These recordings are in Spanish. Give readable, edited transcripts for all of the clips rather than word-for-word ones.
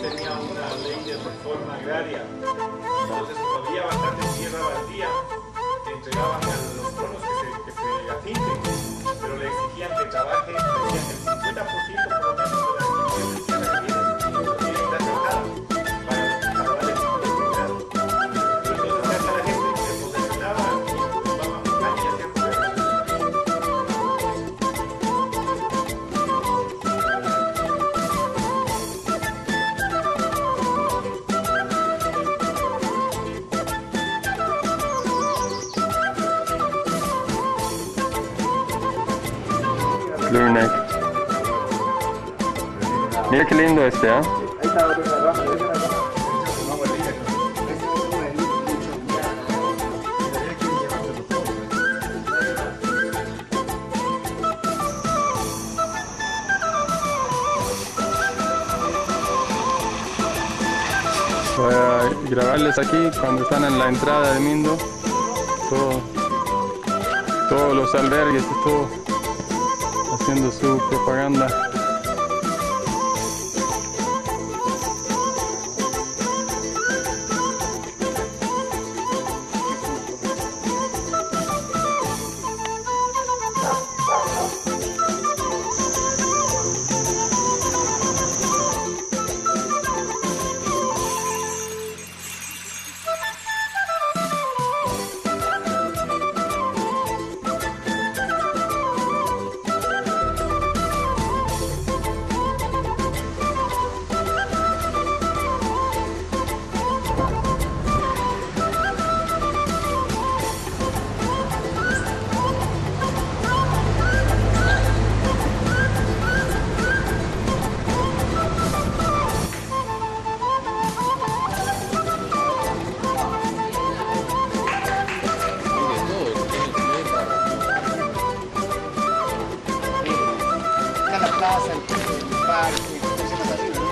tenía una ley de reforma agraria. Entonces, como había bastante tierra baldía, entregaban a los tronos que se afinquen, pero le exigían que trabaje, le decían que el 50% por lo menos de la extensión de tierra que tienes, lo tiene que dar trabajada para darle el tipo de propiedad. Entonces, hasta la gente se posesionaba y tomaba montaña y hacía problemas. Blue neck. Mira qué lindo este, ¿ah? Ahí está otra rama, esa es la rama. Voy a grabarles aquí cuando están en la entrada de Mindo. Todos los albergues y todo haciendo su propaganda. La plaza, el parque, cosas así, ¿no?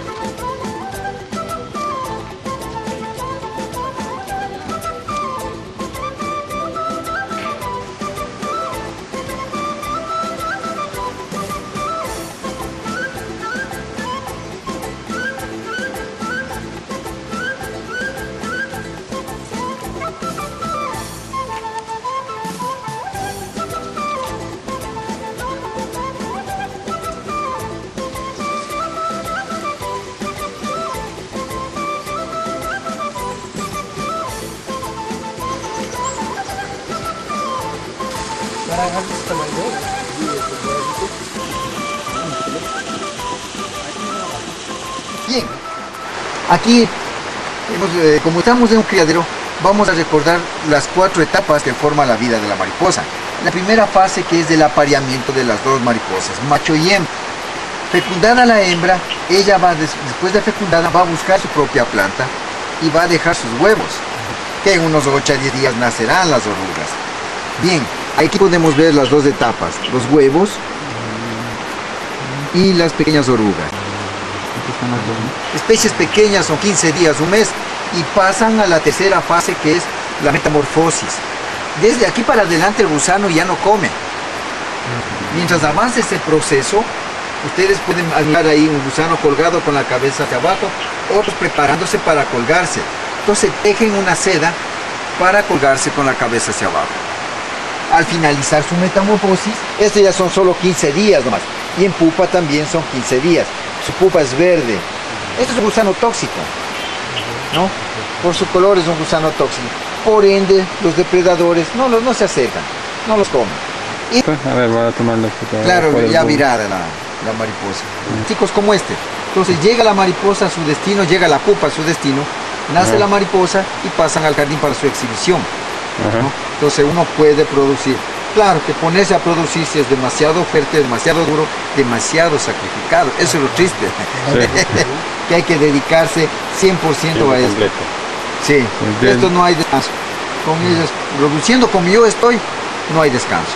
Bien, aquí, como estamos en un criadero, vamos a recordar las 4 etapas que forman la vida de la mariposa. La primera fase, que es del apareamiento de las 2 mariposas, macho y hembra. Fecundada la hembra, ella va, después de fecundada, va a buscar su propia planta y va a dejar sus huevos, que en unos 8 a 10 días nacerán las orugas. Bien, aquí podemos ver las 2 etapas, los huevos y las pequeñas orugas. Especies pequeñas son 15 días, un mes, y pasan a la tercera fase, que es la metamorfosis. Desde aquí para adelante el gusano ya no come. Mientras avance ese proceso, ustedes pueden admirar ahí un gusano colgado con la cabeza hacia abajo, otros preparándose para colgarse. Entonces tejen una seda para colgarse con la cabeza hacia abajo. Al finalizar su metamorfosis, estos ya son solo 15 días nomás, y en pupa también son 15 días. Su pupa es verde. Este es un gusano tóxico, ¿no? Por su color es un gusano tóxico. Por ende, los depredadores no se acercan, no los comen. Y, A ver, voy a tomar la foto. claro, ya virada la mariposa. Chicos, como este. Entonces llega la mariposa a su destino, llega la pupa a su destino, nace la mariposa y pasan al jardín para su exhibición, ¿no? Entonces uno puede producir. Claro que ponerse a producir si es demasiado fuerte, demasiado duro, demasiado sacrificado. Eso es lo triste. Sí. Que hay que dedicarse 100% a esto. Sí, esto no hay descanso. Con ellos, produciendo como yo estoy, no hay descanso.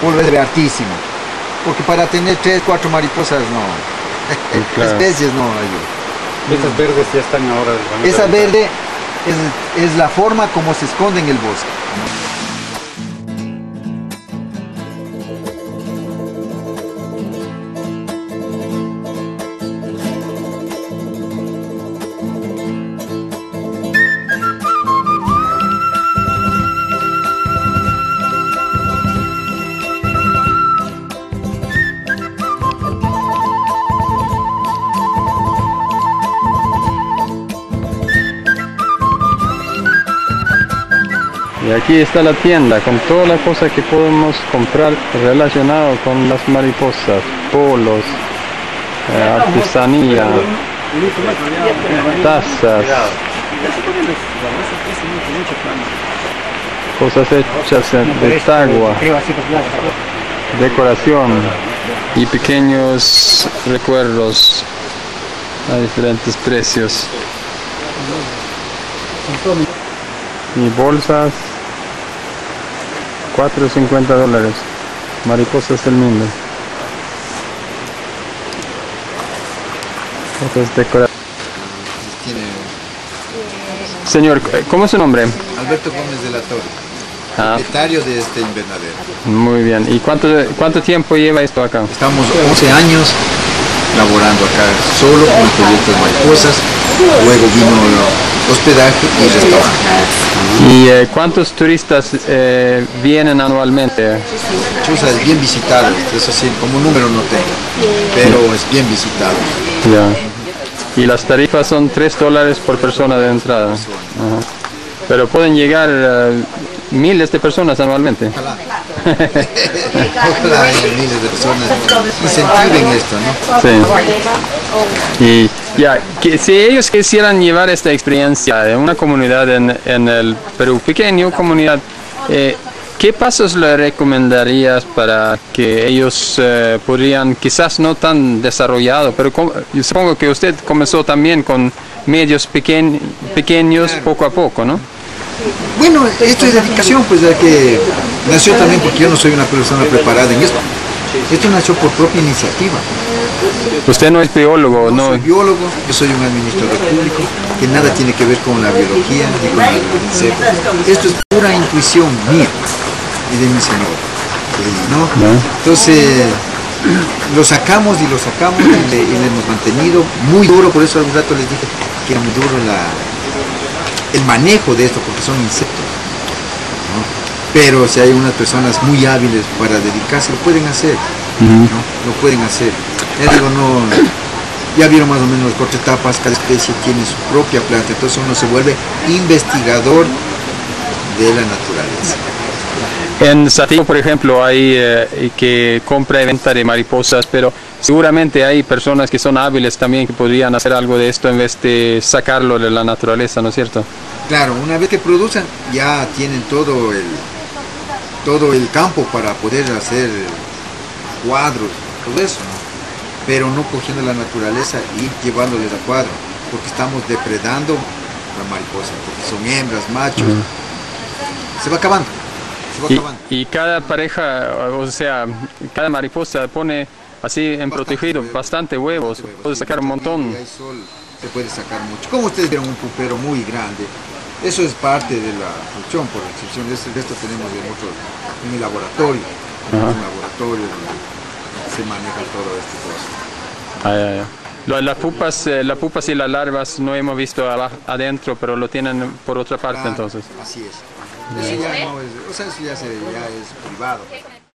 ¿No? Vuelve hartísimo. Porque para tener 3, 4 mariposas no. Claro. Especies no hay. Estas verdes ya están ahora. Esa verde es la forma como se esconde en el bosque. Y aquí está la tienda con toda la cosa que podemos comprar relacionado con las mariposas, polos, artesanía, tazas, cosas hechas de tagua, decoración y pequeños recuerdos a diferentes precios. Y bolsas, $4.50. Mariposas del mundo. Otras decoraciones. Señor, ¿cómo es su nombre? Alberto Gómez de la Torre, propietario de este invernadero. Muy bien. ¿Y cuánto tiempo lleva esto acá? Estamos 11 años laborando acá solo con el proyecto de mariposas, luego vino el hospedaje y restaurante. ¿Y cuántos turistas vienen anualmente? Chuza es bien visitado, eso sí, como número no tengo, pero es bien visitado. Ya. Y las tarifas son $3 por persona de entrada. Ajá. Pero pueden llegar miles de personas anualmente. Ojalá. Ojalá haya miles de personas incentiven esto, ¿no? Sí. Y ya, si ellos quisieran llevar esta experiencia de una comunidad en el Perú, pequeña comunidad, ¿qué pasos le recomendarías para que ellos podrían, quizás no tan desarrollado, pero yo supongo que usted comenzó también con medios pequeños poco a poco, ¿no? Bueno, esto es dedicación, pues ya que nació también porque yo no soy una persona preparada en esto. Esto nació por propia iniciativa. Usted no es biólogo, ¿no? Soy biólogo, yo soy un administrador público, que nada tiene que ver con la biología ni con la UNICEF. Esto es pura intuición mía y de mi señor, ¿no? Entonces, lo sacamos y lo hemos mantenido muy duro, por eso algún rato les dije que era muy duro el manejo de esto, porque son insectos, ¿no? Pero si hay unas personas muy hábiles para dedicarse, lo pueden hacer, ¿no? Lo pueden hacer. Ya digo, no, ya vieron más o menos las 4 etapas, cada especie tiene su propia planta, entonces uno se vuelve investigador de la naturaleza. En Satipo, por ejemplo, hay que compra y venta de mariposas, pero seguramente hay personas que son hábiles también que podrían hacer algo de esto en vez de sacarlo de la naturaleza, ¿no es cierto? Claro, una vez que producen ya tienen todo el campo para poder hacer cuadros, todo eso, ¿no? Pero no cogiendo la naturaleza y llevándoles a cuadro, porque estamos depredando la mariposa, porque son hembras, machos, se va acabando. Y cada pareja, o sea, cada mariposa pone así en protegido bastante huevos, puede sacar un montón. Si hay sol, se puede sacar mucho. Como ustedes vieron, un pupero muy grande, eso es parte de la función, por la excepción de esto tenemos en el laboratorio, un laboratorio donde se maneja todo este cosa. Las pupas y las larvas no hemos visto adentro, pero lo tienen por otra parte, entonces. Así es. Eso ya no es, o sea, eso ya es privado.